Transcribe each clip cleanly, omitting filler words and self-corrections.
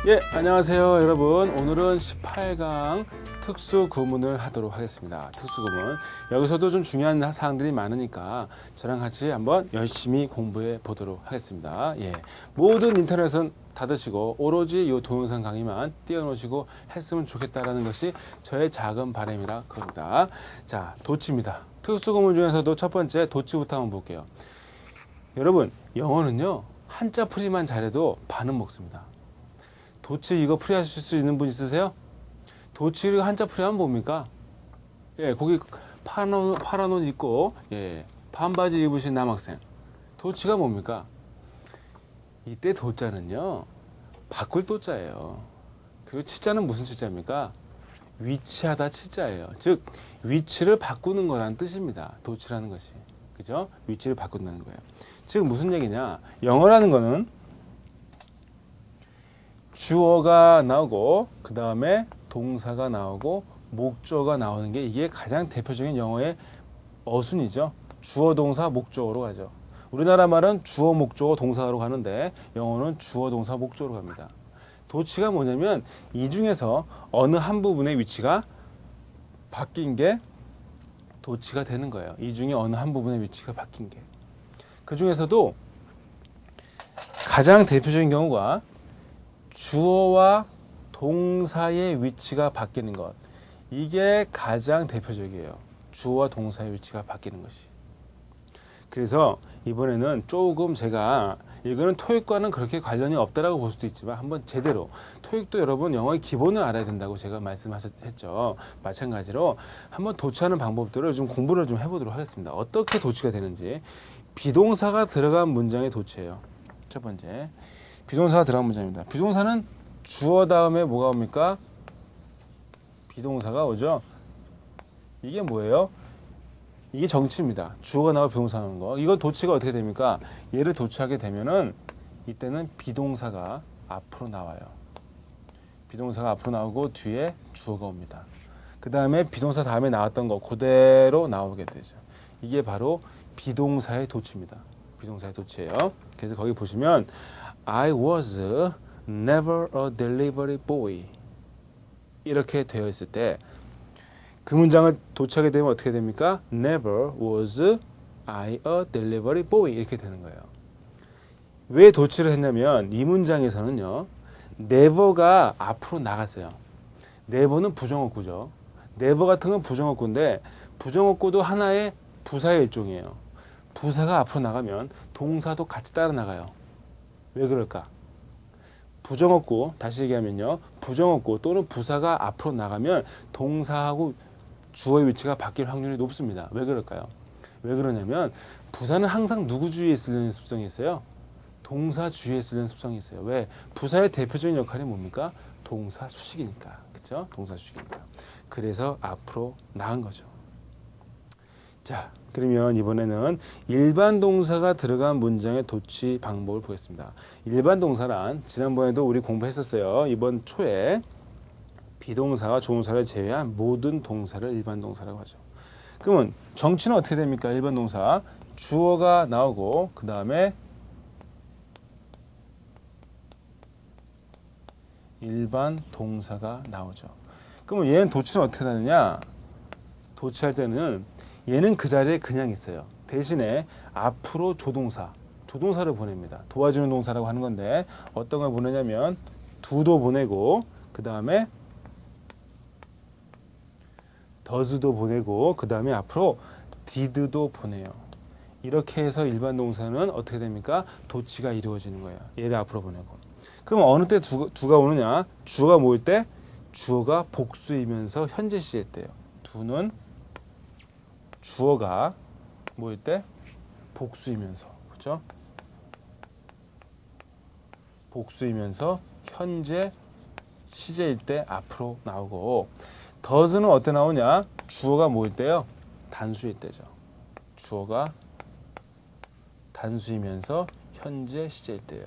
예, 안녕하세요 여러분. 오늘은 18강 특수 구문을 하도록 하겠습니다. 특수 구문. 여기서도 좀 중요한 사항들이 많으니까 저랑 같이 한번 열심히 공부해 보도록 하겠습니다. 예, 모든 인터넷은 닫으시고 오로지 이 동영상 강의만 띄워놓으시고 했으면 좋겠다라는 것이 저의 작은 바람이라 그럽니다. 자, 도치입니다. 특수 구문 중에서도 첫 번째 도치부터 한번 볼게요. 여러분, 영어는요 한자 풀이만 잘해도 반은 먹습니다. 도치 이거 풀이하실 수 있는 분 있으세요? 도치 한자 풀이하면 뭡니까? 예, 거기 파란 옷 입고 예, 반바지 입으신 남학생. 도치가 뭡니까? 이때 도자는요 바꿀 도자예요. 그리고 치자는 무슨 치자입니까? 위치하다 치자예요. 즉 위치를 바꾸는 거라는 뜻입니다. 도치라는 것이. 그죠? 위치를 바꾼다는 거예요. 즉 무슨 얘기냐? 영어라는 거는 주어가 나오고 그 다음에 동사가 나오고 목적어가 나오는 게 이게 가장 대표적인 영어의 어순이죠. 주어 동사 목적어로 가죠. 우리나라 말은 주어 목적어 동사로 가는데 영어는 주어 동사 목적어로 갑니다. 도치가 뭐냐면 이 중에서 어느 한 부분의 위치가 바뀐 게 도치가 되는 거예요. 이 중에 어느 한 부분의 위치가 바뀐 게. 그 중에서도 가장 대표적인 경우가 주어와 동사의 위치가 바뀌는 것. 이게 가장 대표적이에요. 주어와 동사의 위치가 바뀌는 것이. 그래서 이번에는 조금 제가 이거는 토익과는 그렇게 관련이 없다라고 볼 수도 있지만 한번 제대로 토익도 여러분 영어의 기본을 알아야 된다고 제가 말씀했죠. 마찬가지로 한번 도치하는 방법들을 좀 공부를 좀 해보도록 하겠습니다. 어떻게 도치가 되는지. 비동사가 들어간 문장의 도치예요. 첫 번째. 비동사가 들어간 문장입니다. 비동사는 주어 다음에 뭐가 옵니까? 비동사가 오죠. 이게 뭐예요? 이게 정치입니다. 주어가 나와 비동사 나오는 거. 이건 도치가 어떻게 됩니까? 얘를 도치하게 되면은 이때는 비동사가 앞으로 나와요. 비동사가 앞으로 나오고 뒤에 주어가 옵니다. 그 다음에 비동사 다음에 나왔던 거 그대로 나오게 되죠. 이게 바로 비동사의 도치입니다. 비동사의 도치예요. 그래서 거기 보시면 I was never a delivery boy 이렇게 되어 있을 때 그 문장을 도치하게 되면 어떻게 됩니까? Never was I a delivery boy 이렇게 되는 거예요. 왜 도치를 했냐면 이 문장에서는요 never가 앞으로 나갔어요. never는 부정어구죠. never 같은 건 부정어구인데 부정어구도 하나의 부사의 일종이에요. 부사가 앞으로 나가면 동사도 같이 따라 나가요. 왜 그럴까? 부정어구, 다시 얘기하면요. 부정어구 또는 부사가 앞으로 나가면 동사하고 주어의 위치가 바뀔 확률이 높습니다. 왜 그럴까요? 왜 그러냐면 부사는 항상 누구 주위에 쓰려는 습성이 있어요? 동사 주위에 쓰려는 습성이 있어요. 왜? 부사의 대표적인 역할이 뭡니까? 동사 수식이니까. 그렇죠? 동사 수식이니까. 그래서 앞으로 나간 거죠. 자, 그러면 이번에는 일반 동사가 들어간 문장의 도치 방법을 보겠습니다. 일반 동사란 지난번에도 우리 공부했었어요. 이번 초에 비동사와 조동사를 제외한 모든 동사를 일반 동사라고 하죠. 그러면 정치는 어떻게 됩니까? 일반 동사 주어가 나오고 그 다음에 일반 동사가 나오죠. 그러면 얘는 도치는 어떻게 되느냐? 도치할 때는 얘는 그 자리에 그냥 있어요. 대신에 앞으로 조동사를 보냅니다. 도와주는 동사라고 하는 건데 어떤 걸 보내냐면 do도 보내고 그 다음에 does도 보내고 그 다음에 앞으로 did도 보내요. 이렇게 해서 일반 동사는 어떻게 됩니까? 도치가 이루어지는 거예요. 얘를 앞으로 보내고. 그럼 어느 때 두가 오느냐? 주어가 모일 때 주어가 복수이면서 현재 시제 때요. do는 주어가 모일 때 복수이면서 그렇죠? 복수이면서 현재 시제일 때 앞으로 나오고 does는 어때 나오냐? 주어가 모일 때요. 단수일 때죠. 주어가 단수이면서 현재 시제일 때예요.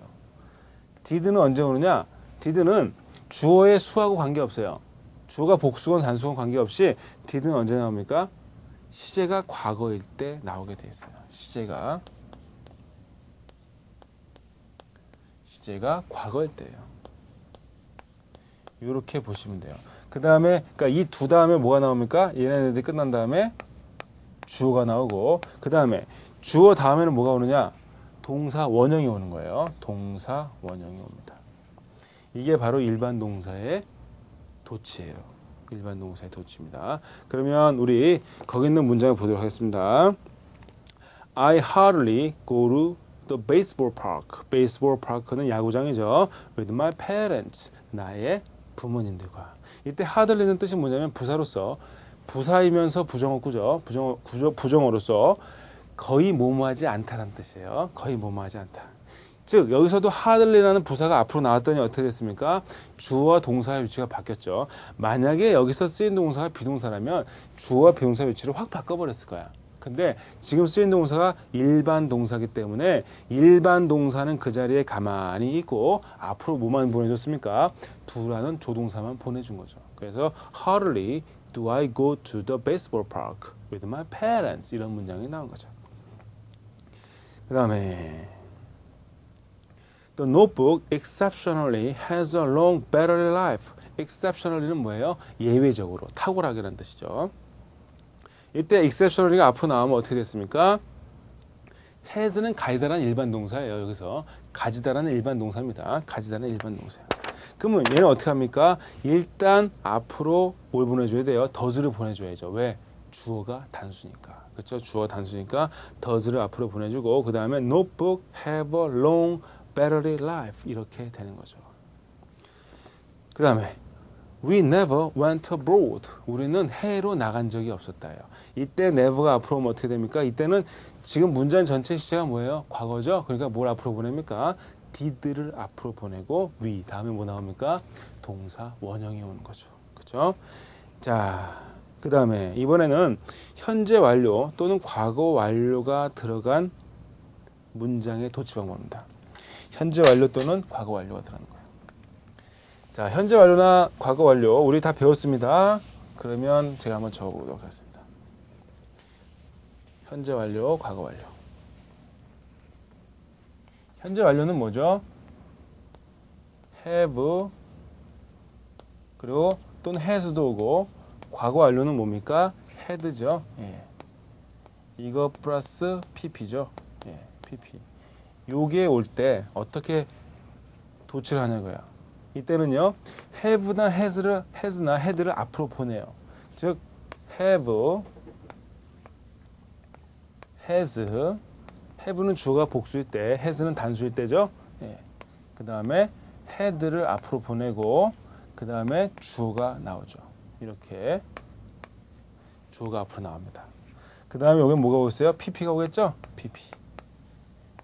did는 언제 오느냐? did는 주어의 수하고 관계없어요. 주어가 복수건 단수건 관계없이 did는 언제 나옵니까? 시제가 과거일 때 나오게 돼 있어요. 시제가 과거일 때예요. 이렇게 보시면 돼요. 그 다음에 그러니까 이 두 다음에 뭐가 나옵니까? 얘네들이 끝난 다음에 주어가 나오고 그 다음에 주어 다음에는 뭐가 오느냐? 동사 원형이 오는 거예요. 동사 원형이 옵니다. 이게 바로 일반 동사의 도치예요. 일반 동사의 도치입니다. 그러면 우리 거기 있는 문장을 보도록 하겠습니다. I hardly go to the baseball park. baseball park는 야구장이죠. with my parents. 나의 부모님들과. 이때 hardly는 뜻이 뭐냐면 부사로서 부사이면서 부정어구죠. 부정어로서 거의 뭐뭐하지 않다라는 뜻이에요. 거의 뭐뭐하지 않다. 즉 여기서도 hardly라는 부사가 앞으로 나왔더니 어떻게 됐습니까? 주어와 동사의 위치가 바뀌었죠. 만약에 여기서 쓰인 동사가 비동사라면 주어와 비동사 위치를 확 바꿔버렸을 거야. 근데 지금 쓰인 동사가 일반 동사기 때문에 일반 동사는 그 자리에 가만히 있고 앞으로 뭐만 보내줬습니까? do라는 조동사만 보내준 거죠. 그래서 hardly do I go to the baseball park with my parents 이런 문장이 나온 거죠. 그 다음에 The notebook exceptionally has a long battery life. exceptionally는 뭐예요? 예외적으로, 탁월하게라는 뜻이죠. 이때 exceptionally가 앞으로 나오면 어떻게 됐습니까? has는 가지다라는 일반 동사예요. 여기서 가지다라는 일반 동사입니다. 가지다라는 일반 동사예요. 그러면 얘는 어떻게 합니까? 일단 앞으로 뭘 보내줘야 돼요? does를 보내줘야죠. 왜? 주어가 단수니까. 그렇죠? 주어가 단수니까 does를 앞으로 보내주고 그 다음에 notebook have a long battery life 이렇게 되는 거죠. 그 다음에 We never went abroad. 우리는 해외로 나간 적이 없었다요. 이때 never가 앞으로 오면 어떻게 됩니까? 이때는 지금 문장 전체 시제가 뭐예요? 과거죠? 그러니까 뭘 앞으로 보냅니까? did를 앞으로 보내고 we 다음에 뭐 나옵니까? 동사 원형이 오는 거죠. 그렇죠? 자, 그 다음에 이번에는 현재 완료 또는 과거 완료가 들어간 문장의 도치 방법입니다. 현재 완료 또는 과거 완료가 들어가는 거예요. 자, 현재 완료나 과거 완료 우리 다 배웠습니다. 그러면 제가 한번 적어보도록 하겠습니다. 현재 완료, 과거 완료. 현재 완료는 뭐죠? have 그리고 또는 has도 오고 과거 완료는 뭡니까? had죠. 예. 이거 플러스 pp죠. 예, pp. 요게 올 때 어떻게 도치를 하냐고요. 이때는요, have나 has나 had를 앞으로 보내요. 즉, have, has, have는 주어가 복수일 때, has는 단수일 때죠. 예. 그 다음에 had를 앞으로 보내고, 그 다음에 주어가 나오죠. 이렇게 주어가 앞으로 나옵니다. 그 다음에 여기 뭐가 오겠어요? pp가 오겠죠? pp.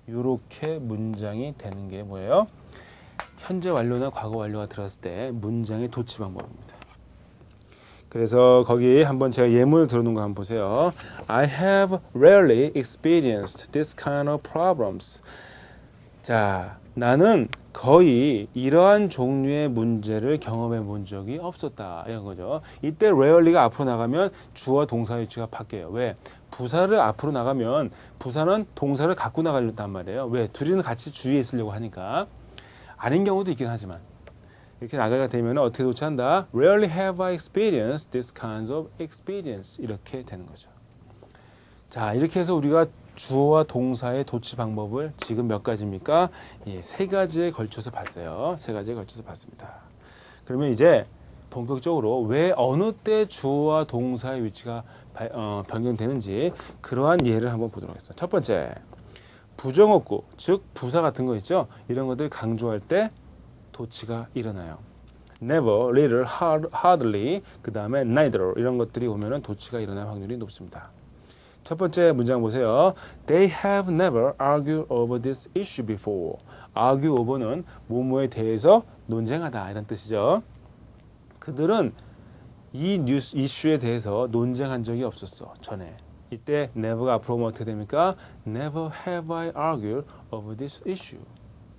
이렇게 문장이 되는 게 뭐예요? 현재 완료나 과거 완료가 들어갔을 때 문장의 도치 방법입니다. 그래서 거기 한번 제가 예문을 들어놓은 거 한번 보세요. I have rarely experienced this kind of problems. 자, 나는 거의 이러한 종류의 문제를 경험해 본 적이 없었다. 이런 거죠. 이때 rarely가 앞으로 나가면 주어 동사 위치가 바뀌어요. 왜? 부사를 앞으로 나가면 부사는 동사를 갖고 나가려단 말이에요. 왜? 둘이는 같이 주위에 있으려고 하니까. 아닌 경우도 있긴 하지만 이렇게 나가게 되면 어떻게 도치한다? Rarely have I experienced this kind of experience. 이렇게 되는 거죠. 자, 이렇게 해서 우리가 주어와 동사의 도치 방법을 지금 몇 가지입니까? 예, 세 가지에 걸쳐서 봤어요. 세 가지에 걸쳐서 봤습니다. 그러면 이제 본격적으로 왜 어느 때 주어와 동사의 위치가 변경되는지 그러한 예를 한번 보도록 하겠습니다. 첫 번째, 부정어구, 즉 부사 같은 거 있죠? 이런 것들 강조할 때 도치가 일어나요. never, little, hardly, 그 다음에 neither 이런 것들이 오면은 도치가 일어날 확률이 높습니다. 첫 번째 문장 보세요. They have never argued over this issue before. argue over는 뭐뭐에 대해서 논쟁하다 이런 뜻이죠. 그들은 이 뉴스 이슈에 대해서 논쟁한 적이 없었어 전에. 이때 never가 앞으로 오면 어떻게 됩니까? Never have I argued over this issue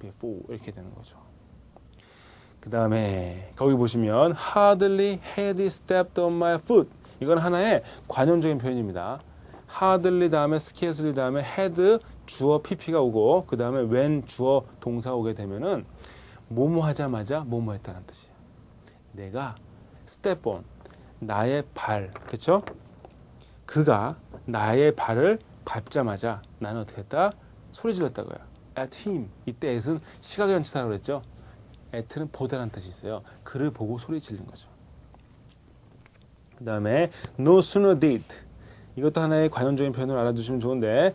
before 이렇게 되는 거죠. 그 다음에 거기 보시면 hardly had he stepped on my foot. 이건 하나의 관용적인 표현입니다. hardly 다음에 scarcely 다음에 had 주어 pp가 오고 그 다음에 when 주어 동사 오게 되면은 뭐뭐 하자마자 뭐뭐 했다는 뜻이에요. 내가 step on 나의 발, 그쵸? 그가 나의 발을 밟자마자 나는 어떻게 했다? 소리 질렀다고요. at him. 이때 at은 시각연치사라고 그랬죠. at는 보다라는 뜻이 있어요. 그를 보고 소리 지른 거죠. 그 다음에 no sooner did. 이것도 하나의 관용적인 표현을 알아두시면 좋은데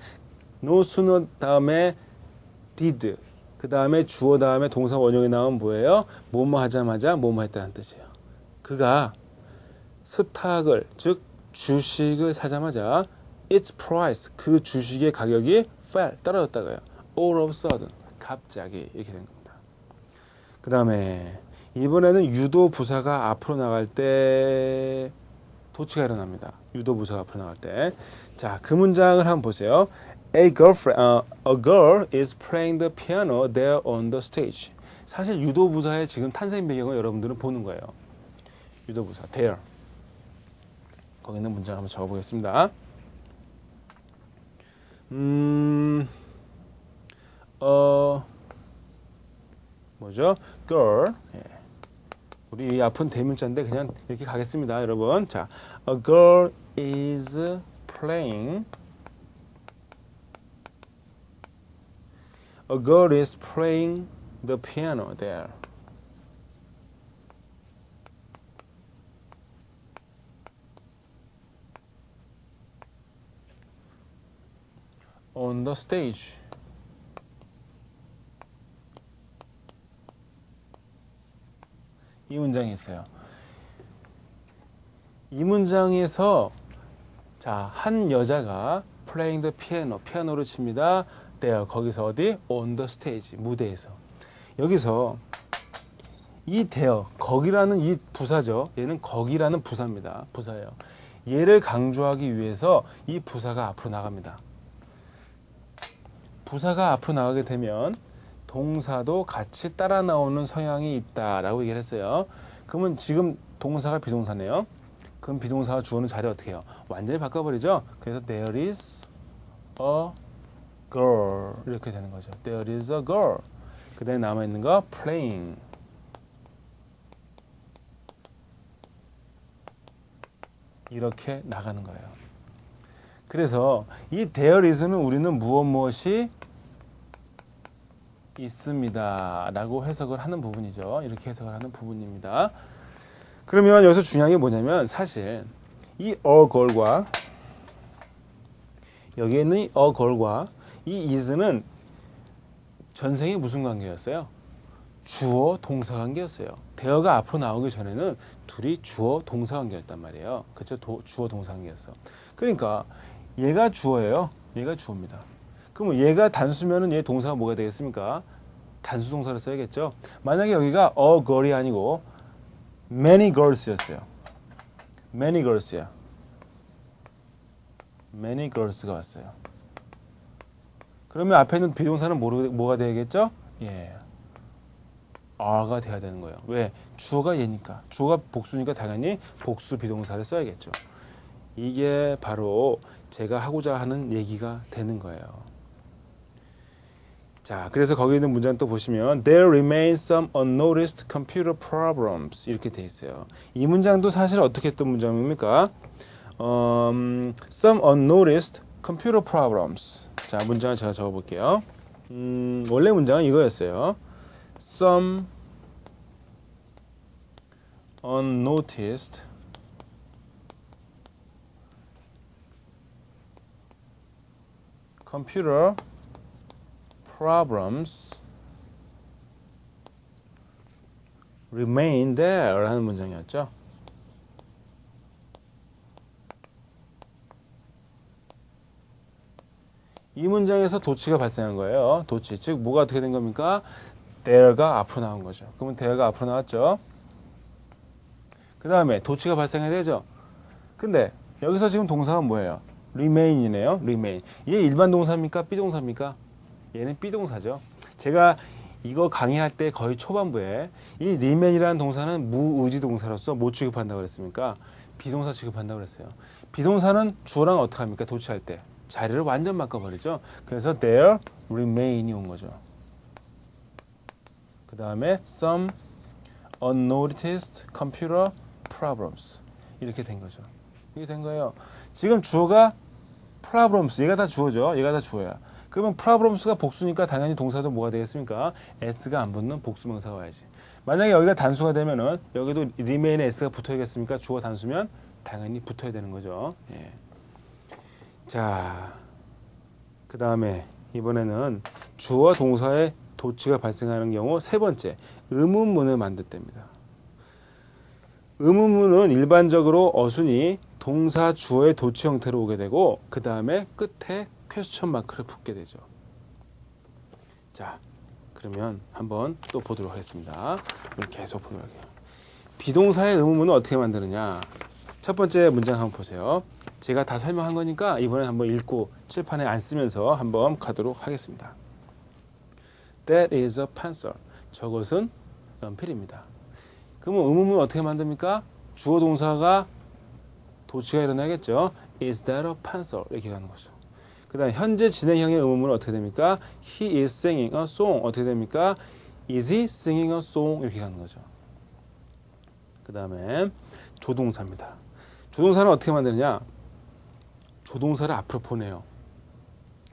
no sooner 다음에 did. 그 다음에 주어 다음에 동사 원형이 나오면 뭐예요? 뭐뭐 하자마자 뭐뭐 했다는 뜻이에요. 그가 스탁을, 즉 주식을 사자마자 its price, 그 주식의 가격이 fell, 떨어졌다고요. all of a sudden, 갑자기 이렇게 된 겁니다. 그 다음에 이번에는 유도 부사가 앞으로 나갈 때 도치가 일어납니다. 유도 부사가 앞으로 나갈 때. 자, 그 문장을 한번 보세요. A girl is playing the piano there on the stage. 사실 유도 부사의 지금 탄생 배경을 여러분들은 보는 거예요. 유도 부사 there. 거기 있는 문장 한번 적어보겠습니다. 뭐죠? girl. 예. 우리 이 앞은 대문자인데 그냥 이렇게 가겠습니다, 여러분. 자, a girl is playing. A girl is playing the piano there. On the stage. 이 문장이 있어요. 이 문장에서 자, 한 여자가 playing the piano, 피아노를 칩니다. there, 거기서 어디? on the stage, 무대에서. 여기서 이 there, 거기라는 이 부사죠. 얘는 거기라는 부사입니다. 부사예요. 얘를 강조하기 위해서 이 부사가 앞으로 나갑니다. 부사가 앞으로 나가게 되면 동사도 같이 따라 나오는 성향이 있다라고 얘기를 했어요. 그러면 지금 동사가 비동사네요. 그럼 비동사와 주어는 자리 어떻게 해요? 완전히 바꿔버리죠. 그래서 there is a girl 이렇게 되는 거죠. There is a girl. 그 다음에 남아있는 거 playing. 이렇게 나가는 거예요. 그래서 이 there is는 우리는 무엇이 있습니다 라고 해석을 하는 부분이죠. 이렇게 해석을 하는 부분입니다. 그러면 여기서 중요한 게 뭐냐면 사실 이 a girl과 여기에 있는 이 a girl과 이 is는 전생에 무슨 관계였어요? 주어 동사 관계였어요. there가 앞으로 나오기 전에는 둘이 주어 동사 관계였단 말이에요. 그쵸? 주어 동사 관계였어. 그러니까 얘가 주어예요. 얘가 주어입니다. 그럼 얘가 단수면은 얘 동사가 뭐가 되겠습니까? 단수 동사를 써야겠죠. 만약에 여기가 a girl이 아니고 many girls였어요. many girls야. many girls가 왔어요. 그러면 앞에 있는 비동사는 뭐가 되겠죠? 예, are가 돼야 되는 거예요. 왜? 주어가 얘니까. 주어가 복수니까 당연히 복수 비동사를 써야겠죠. 이게 바로 제가 하고자 하는 얘기가 되는 거예요. 자, 그래서 거기 있는 문장 또 보시면 There remain some unnoticed computer problems 이렇게 돼 있어요. 이 문장도 사실 어떻게 했던 문장입니까? Some unnoticed computer problems. 자, 문장을 제가 적어볼게요. 원래 문장은 이거였어요. Some unnoticed computer problems remain there 라는 문장이었죠. 이 문장에서 도치가 발생한 거예요. 도치, 즉 뭐가 어떻게 된 겁니까? there가 앞으로 나온 거죠. 그러면 there가 앞으로 나왔죠. 그 다음에 도치가 발생해야 되죠. 근데 여기서 지금 동사가 뭐예요? remain이네요. remain. 얘 일반 동사입니까? 비동사입니까? 얘는 비동사죠. 제가 이거 강의할 때 거의 초반부에 이 remain이라는 동사는 무의지 동사로서 뭐 취급한다고 그랬습니까? 비동사 취급한다고 그랬어요. 비동사는 주어랑 어떻게 합니까? 도치할 때 자리를 완전 바꿔버리죠. 그래서 there remain이 온 거죠. 그 다음에 some unnoticed computer problems. 이렇게 된 거죠. 이게 된 거예요. 지금 주어가 problems. 얘가 다 주어죠. 얘가 다 주어야. 그러면 problems가 복수니까 당연히 동사도 뭐가 되겠습니까? s가 안 붙는 복수명사가 와야지. 만약에 여기가 단수가 되면은 여기도 remain에 s가 붙어야겠습니까? 주어 단수면 당연히 붙어야 되는 거죠. 예. 자, 그 다음에 이번에는 주어 동사의 도치가 발생하는 경우 세 번째, 의문문을 만들 때입니다. 의문문은 일반적으로 어순이 동사 주어의 도치 형태로 오게 되고 그 다음에 끝에 퀘스천 마크를 붙게 되죠. 자, 그러면 한번 또 보도록 하겠습니다. 오늘 계속 보도록 할게요. 비동사의 의문문은 어떻게 만드느냐? 첫 번째 문장 한번 보세요. 제가 다 설명한 거니까 이번에 한번 읽고 칠판에 안 쓰면서 한번 가도록 하겠습니다. That is a pencil. 저것은 연필입니다. 그러면 의문문 어떻게 만듭니까? 주어 동사가 도치가 일어나겠죠. Is that a pencil? 이렇게 가는 거죠. 그 다음 현재 진행형의 의문문은 어떻게 됩니까? He is singing a song. 어떻게 됩니까? Is he singing a song? 이렇게 가는 거죠. 그 다음에 조동사입니다. 조동사는 어떻게 만드느냐? 조동사를 앞으로 보내요.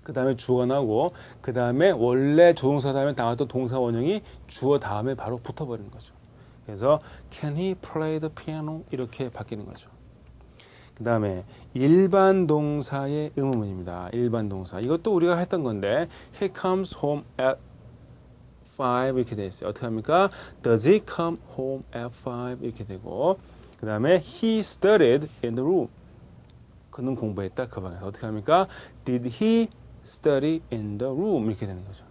그 다음에 주어가 나오고 그 다음에 원래 조동사 다음에 나왔던 동사 원형이 주어 다음에 바로 붙어버리는 거죠. 그래서 Can he play the piano? 이렇게 바뀌는 거죠. 그 다음에 일반 동사의 의문문입니다. 일반 동사. 이것도 우리가 했던 건데 He comes home at 5 이렇게 되어 있어요. 어떻게 합니까? Does he come home at 5 이렇게 되고 그 다음에 He studied in the room. 그는 공부했다. 그 방에서. 어떻게 합니까? Did he study in the room? 이렇게 되는 거죠.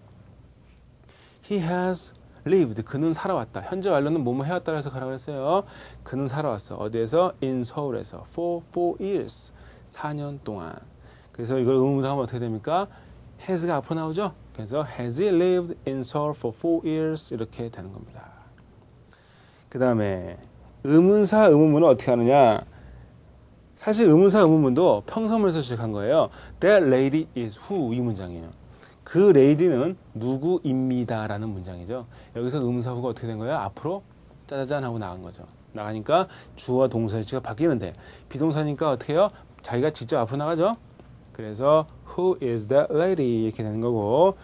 He has lived. 그는 살아왔다. 현재 완료는 뭐뭐 해왔다고 해서 가라고 했어요. 그는 살아왔어. 어디에서? In 서울에서. For 4 years. 4년 동안. 그래서 이걸 의문문으로 하면 어떻게 됩니까? has가 앞으로 나오죠. 그래서 has he lived in Seoul for 4 years? 이렇게 되는 겁니다. 그 다음에 의문사 의문문은 어떻게 하느냐? 사실 의문사 의문문도 평서문에서 시작한 거예요. That lady is who? 이 문장이에요. 그 lady는 누구입니다 라는 문장이죠. 여기서 의문사 후가 어떻게 된 거예요? 앞으로 짜자잔 하고 나간 거죠. 나가니까 주어와 동사의 위치가 바뀌는데 비동사니까 어떻게 해요? 자기가 직접 앞으로 나가죠. 그래서 Who is that lady? 이렇게 되는 거고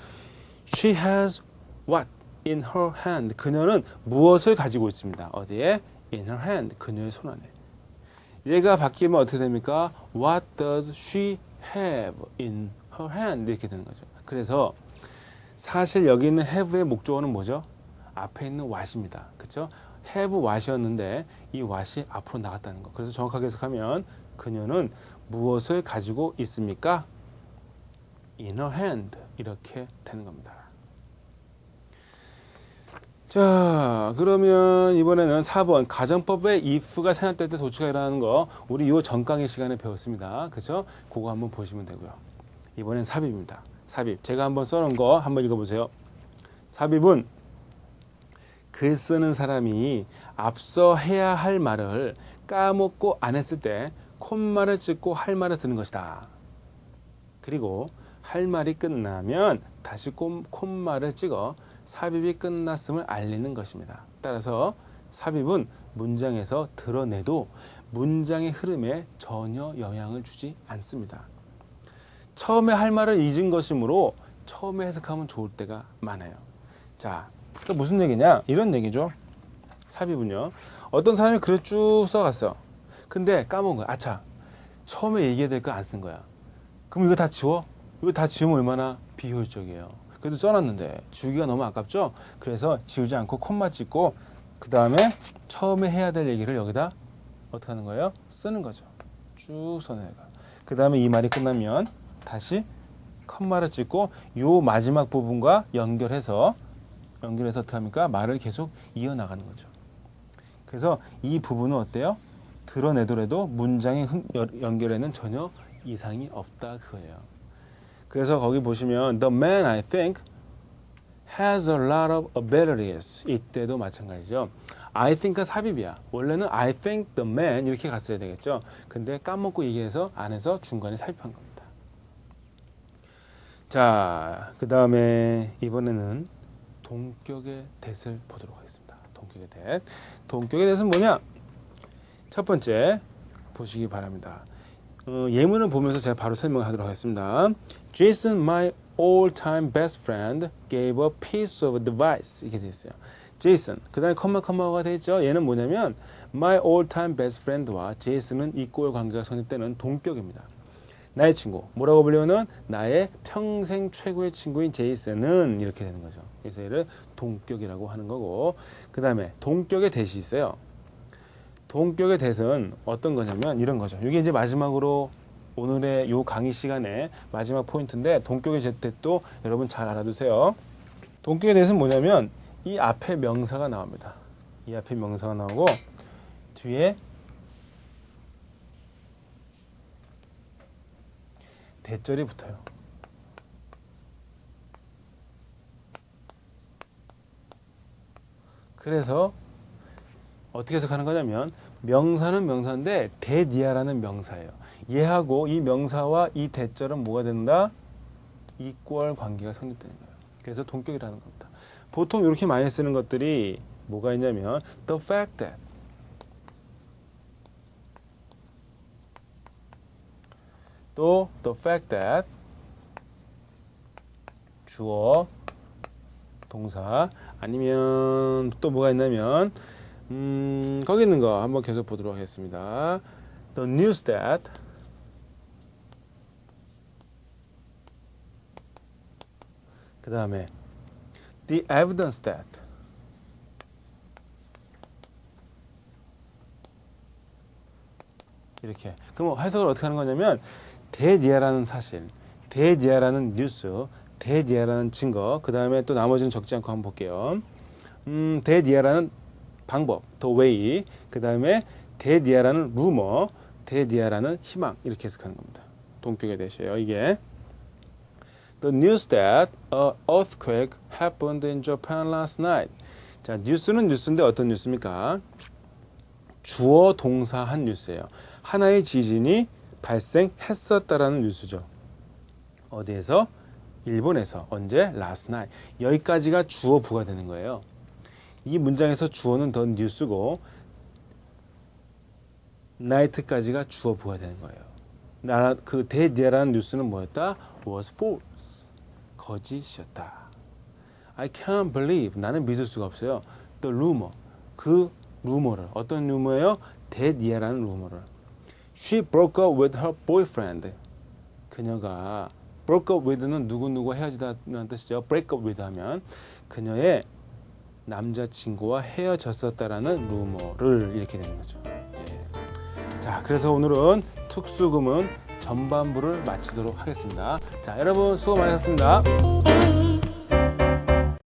She has what in her hand? 그녀는 무엇을 가지고 있습니다. 어디에? In her hand. 그녀의 손 안에. 얘가 바뀌면 어떻게 됩니까? What does she have in her hand? 이렇게 되는 거죠. 그래서 사실 여기 있는 have의 목적어는 뭐죠? 앞에 있는 what입니다. 그렇죠? have what이었는데 이 what이 앞으로 나갔다는 거. 그래서 정확하게 해석하면 그녀는 무엇을 가지고 있습니까? In her hand. 이렇게 되는 겁니다. 자, 그러면 이번에는 4번 가정법의 if가 생략될 때 도치가 일어나는 거 우리 요 전강의 시간에 배웠습니다. 그렇죠? 그거 한번 보시면 되고요. 이번엔 삽입입니다. 삽입. 제가 한번 써놓은 거 한번 읽어보세요. 삽입은 글 쓰는 사람이 앞서 해야 할 말을 까먹고 안 했을 때 콤마를 찍고 할 말을 쓰는 것이다. 그리고 할 말이 끝나면 다시 콤마를 찍어 삽입이 끝났음을 알리는 것입니다. 따라서 삽입은 문장에서 드러내도 문장의 흐름에 전혀 영향을 주지 않습니다. 처음에 할 말을 잊은 것이므로 처음에 해석하면 좋을 때가 많아요. 자, 그러니까 무슨 얘기냐? 이런 얘기죠. 삽입은요. 어떤 사람이 글을 쭉 써갔어. 근데 까먹은 거야. 아차, 처음에 얘기해야 될 거 안 쓴 거야. 그럼 이거 다 지워? 이거 다 지우면 얼마나 비효율적이에요. 그래도 써놨는데 지우기가 너무 아깝죠? 그래서 지우지 않고 콤마 찍고 그 다음에 처음에 해야 될 얘기를 여기다 어떻게 하는 거예요? 쓰는 거죠. 쭉 써내가. 그 다음에 이 말이 끝나면 다시 콤마를 찍고 요 마지막 부분과 연결해서 어떻게 합니까? 말을 계속 이어나가는 거죠. 그래서 이 부분은 어때요? 드러내더라도 문장의 연결에는 전혀 이상이 없다 그거예요. 그래서 거기 보시면 The man I think has a lot of abilities. 이때도 마찬가지죠. I think가 삽입이야. 원래는 I think the man 이렇게 갔어야 되겠죠. 근데 까먹고 얘기해서 안에서 중간에 삽입한 겁니다. 자, 그 다음에 이번에는 동격의 대을 보도록 하겠습니다. 동격의 동격의 대. 동격의 대는 뭐냐? 첫 번째 보시기 바랍니다. 예문을 보면서 제가 바로 설명하도록 하겠습니다. Jason, my all-time best friend, gave a piece of advice. 이렇게 되어 있어요. Jason, 그 다음에 컴마가 되어 있죠. 얘는 뭐냐면 my all-time best friend와 제이슨은 이꼬의 관계가 성립되는 동격입니다. 나의 친구, 뭐라고 불리우는 나의 평생 최고의 친구인 제이슨은 이렇게 되는 거죠. 그래서 얘를 동격이라고 하는 거고, 그 다음에 동격의 대시 있어요. 동격의 대은 어떤 거냐면 이런 거죠. 이게 이제 마지막으로 오늘의 요 강의 시간에 마지막 포인트인데, 동격의 대도 여러분 잘 알아두세요. 동격의 대은 뭐냐면 이 앞에 명사가 나옵니다. 이 앞에 명사가 나오고 뒤에 대절이 붙어요. 그래서 어떻게 해석하는 거냐면 명사는 명사인데 대니아라는 명사예요. 얘하고 이 명사와 이 대절은 뭐가 된다? 이꼴 관계가 성립되는 거예요. 그래서 동격이라는 겁니다. 보통 이렇게 많이 쓰는 것들이 뭐가 있냐면 the fact that, 또 the fact that, 주어, 동사, 아니면 또 뭐가 있냐면 거기 있는 거 한번 계속 보도록 하겠습니다. The news that, 그 다음에 the evidence that, 이렇게. 그럼 해석을 어떻게 하는 거냐면 대니아라는 사실, 대니아라는 뉴스, 대니아라는 증거, 그 다음에 또 나머지는 적지 않고 한번 볼게요. 대니아라는 방법, the way, 그 다음에 대니아라는 루머, 대니아라는 희망, 이렇게 해석하는 겁니다. 동격의 대시예요, 이게. The news that an earthquake happened in Japan last night. 자, 뉴스는 뉴스인데 어떤 뉴스입니까? 주어 동사 한 뉴스예요. 하나의 지진이 발생했었다라는 뉴스죠. 어디에서? 일본에서. 언제? last night. 여기까지가 주어 부가되는 거예요. 이 문장에서 주어는 the news고 night까지가 주어 부가되는 거예요. 그 대니아라는 뉴스는 뭐였다? was false. 거짓이었다. I can't believe. 나는 믿을 수가 없어요. The rumor. 그 루머를. 어떤 루머예요? 대니아라는 루머를. She broke up with her boyfriend. 그녀가 broke up with는 누구누구 헤어지다는 뜻이죠. break up with 하면 그녀의 남자친구와 헤어졌었다라는 루머를 이렇게 되는 거죠. 예. 자, 그래서 오늘은 특수구문 전반부를 마치도록 하겠습니다. 자, 여러분 수고 많으셨습니다.